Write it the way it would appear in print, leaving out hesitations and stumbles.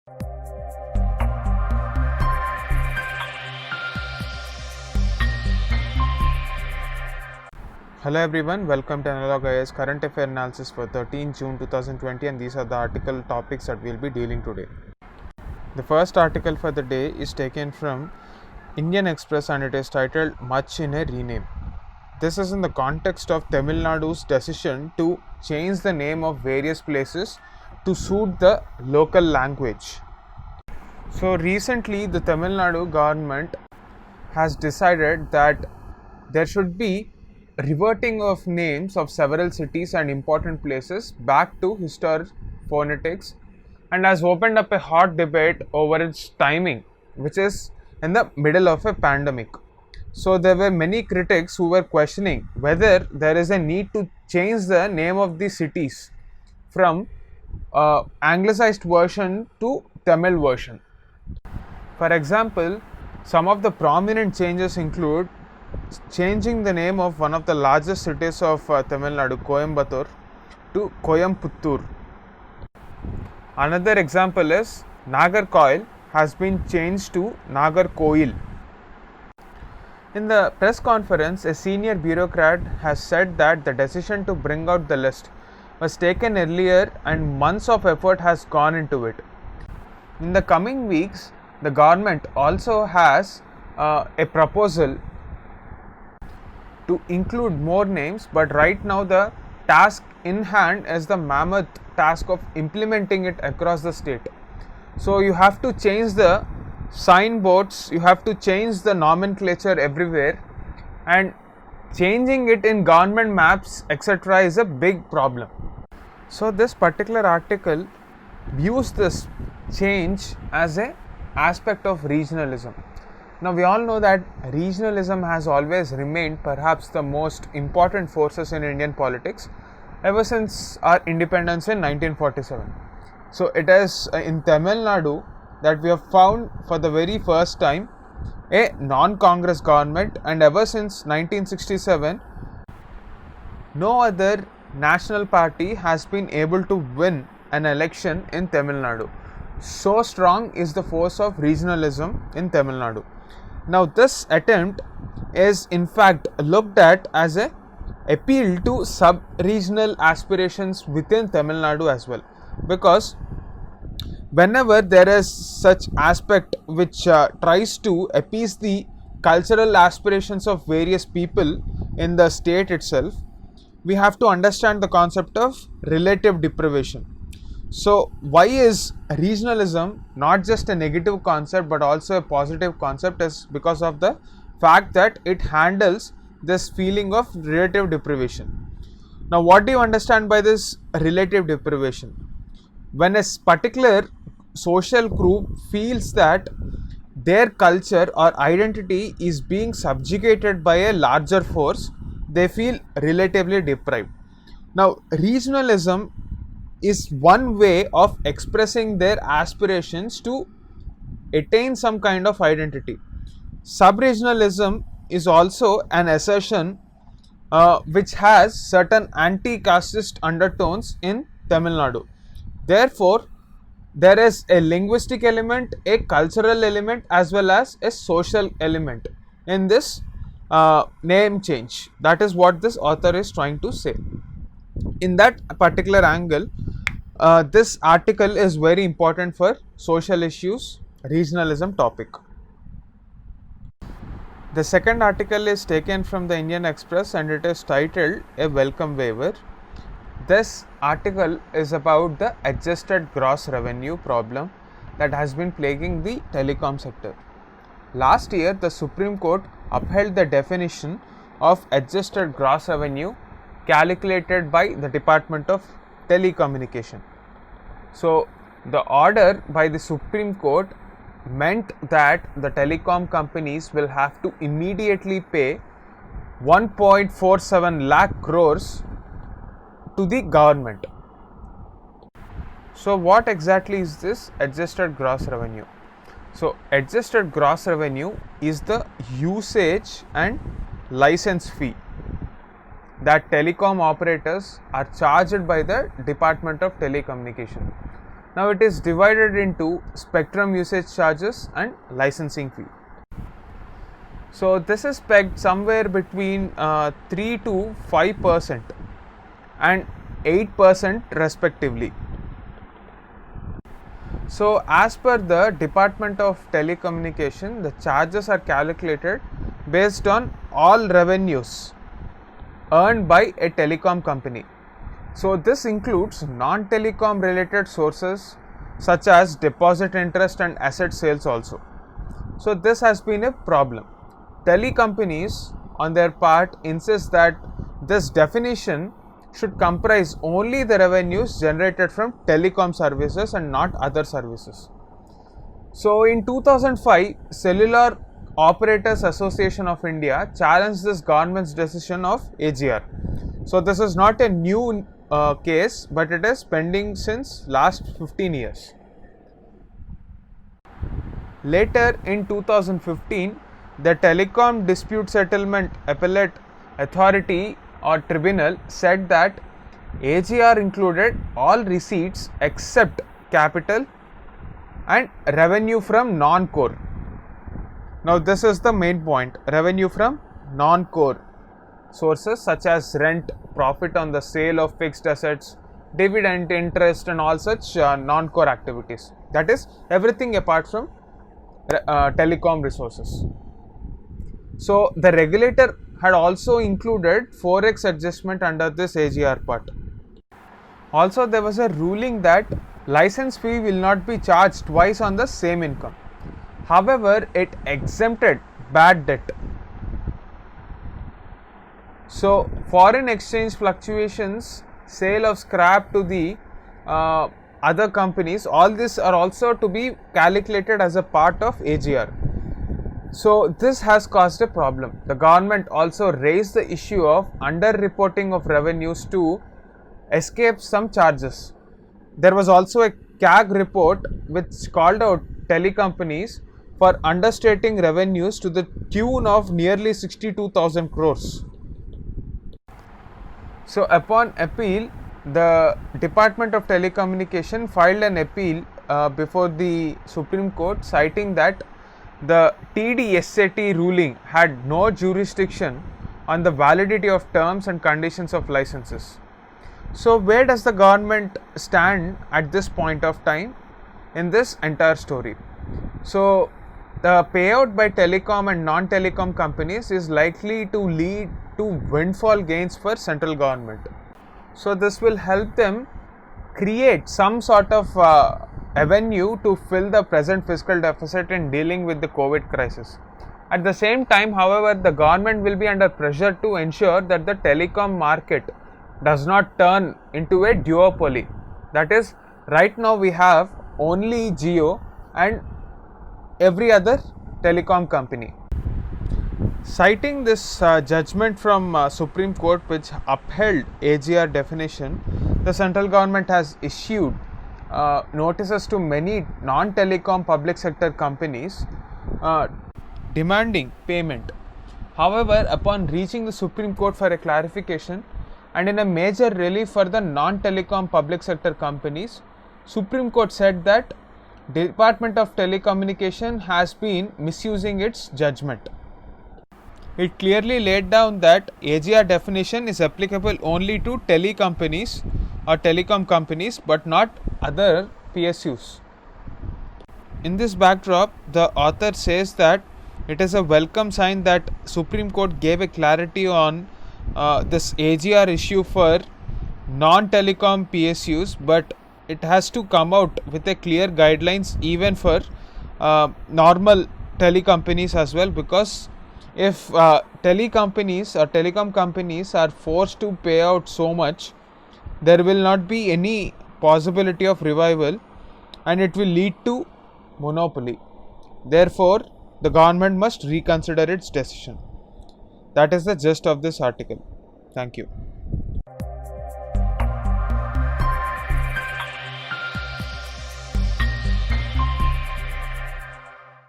Hello everyone, welcome to Analog IAS Current Affair Analysis for 13 June 2020, and these are the article topics that we will be dealing today. The first article for the day is taken from Indian Express and it is titled Much in a Rename. This is in the context of Tamil Nadu's decision to change the name of various places to suit the local language. So recently the Tamil Nadu government has decided that there should be reverting of names of several cities and important places back to historic phonetics, and has opened up a hot debate over its timing, which is in the middle of a pandemic. So there were many critics who were questioning whether there is a need to change the name of the cities from anglicized version to Tamil version. For example, some of the prominent changes include changing the name of one of the largest cities of Tamil Nadu, Coimbatore, to Coimbatore. Another example is Nagarcoil has been changed to Nagarkoil. In the press conference, a senior bureaucrat has said that the decision to bring out the list was taken earlier and months of effort has gone into it. In the coming weeks, the government also has a proposal to include more names, but right now the task in hand is the mammoth task of implementing it across the state. So you have to change the signboards, you have to change the nomenclature everywhere, and changing it in government maps etc. is a big problem. So this particular article views this change as an aspect of regionalism. Now we all know that regionalism has always remained perhaps the most important forces in Indian politics ever since our independence in 1947. So it is in Tamil Nadu that we have found for the very first time a non-Congress government, and ever since 1967 no other national party has been able to win an election in Tamil Nadu. So strong is the force of regionalism in Tamil Nadu. Now this attempt is in fact looked at as a appeal to sub-regional aspirations within Tamil Nadu as well, because whenever there is such aspect which tries to appease the cultural aspirations of various people in the state itself, we have to understand the concept of relative deprivation. So why is regionalism not just a negative concept but also a positive concept? Is because of the fact that it handles this feeling of relative deprivation. Now what do you understand by this relative deprivation? When a particular social group feels that their culture or identity is being subjugated by a larger force, they feel relatively deprived. Now regionalism is one way of expressing their aspirations to attain some kind of identity. Sub-regionalism is also an assertion which has certain anti-casteist undertones in Tamil Nadu. Therefore, there is a linguistic element, a cultural element, as well as a social element in this name change. That is what this author is trying to say. In that particular angle, this article is very important for social issues, regionalism topic. The second article is taken from the Indian Express and it is titled A Welcome Waiver. This article is about the adjusted gross revenue problem that has been plaguing the telecom sector. Last year, the Supreme Court upheld the definition of adjusted gross revenue calculated by the Department of Telecommunication. So the order by the Supreme Court meant that the telecom companies will have to immediately pay 1.47 lakh crores to the government. So what exactly is this adjusted gross revenue? So adjusted gross revenue is the usage and license fee that telecom operators are charged by the Department of Telecommunication. Now it is divided into spectrum usage charges and licensing fee. So this is pegged somewhere between 3 to 5% and 8% respectively. So as per the Department of Telecommunication, the charges are calculated based on all revenues earned by a telecom company. So this includes non-telecom related sources such as deposit interest and asset sales also. So this has been a problem. Telecompanies on their part insist that this definition should comprise only the revenues generated from telecom services and not other services. So in 2005, Cellular Operators Association of India challenged this government's decision of AGR. So this is not a new case, but it is pending since last 15 years. Later in 2015, the Telecom Dispute Settlement Appellate Authority or Tribunal said that AGR included all receipts except capital and revenue from non-core. Now this is the main point, revenue from non-core sources such as rent, profit on the sale of fixed assets, dividend, interest and all such non-core activities. That is everything apart from telecom resources. So the regulator had also included forex adjustment under this AGR part. Also there was a ruling that license fee will not be charged twice on the same income. However, it exempted bad debt. So foreign exchange fluctuations, sale of scrap to the other companies, all these are also to be calculated as a part of AGR. So this has caused a problem. The government also raised the issue of under-reporting of revenues to escape some charges. There was also a CAG report which called out telecompanies for understating revenues to the tune of nearly 62,000 crores. So upon appeal, the Department of Telecommunication filed an appeal before the Supreme Court, citing that the TDSAT ruling had no jurisdiction on the validity of terms and conditions of licenses. So where does the government stand at this point of time in this entire story? So the payout by telecom and non-telecom companies is likely to lead to windfall gains for central government. So this will help them create some sort of avenue to fill the present fiscal deficit in dealing with the COVID crisis. At the same time, however, the government will be under pressure to ensure that the telecom market does not turn into a duopoly. That is, right now we have only Jio and every other telecom company. Citing this judgment from Supreme Court which upheld AGR definition, the central government has issued notices to many non-telecom public sector companies demanding payment. However, upon reaching the Supreme Court for a clarification and in a major relief for the non-telecom public sector companies, Supreme Court said that Department of Telecommunication has been misusing its judgment. It clearly laid down that AGR definition is applicable only to telecompanies or telecom companies but not other PSUs. In this backdrop, the author says that it is a welcome sign that Supreme Court gave a clarity on this AGR issue for non-telecom PSUs, but it has to come out with a clear guidelines even for normal telecompanies as well, because if telecompanies or telecom companies are forced to pay out so much, there will not be any possibility of revival and it will lead to monopoly. Therefore, the government must reconsider its decision. That is the gist of this article. Thank you.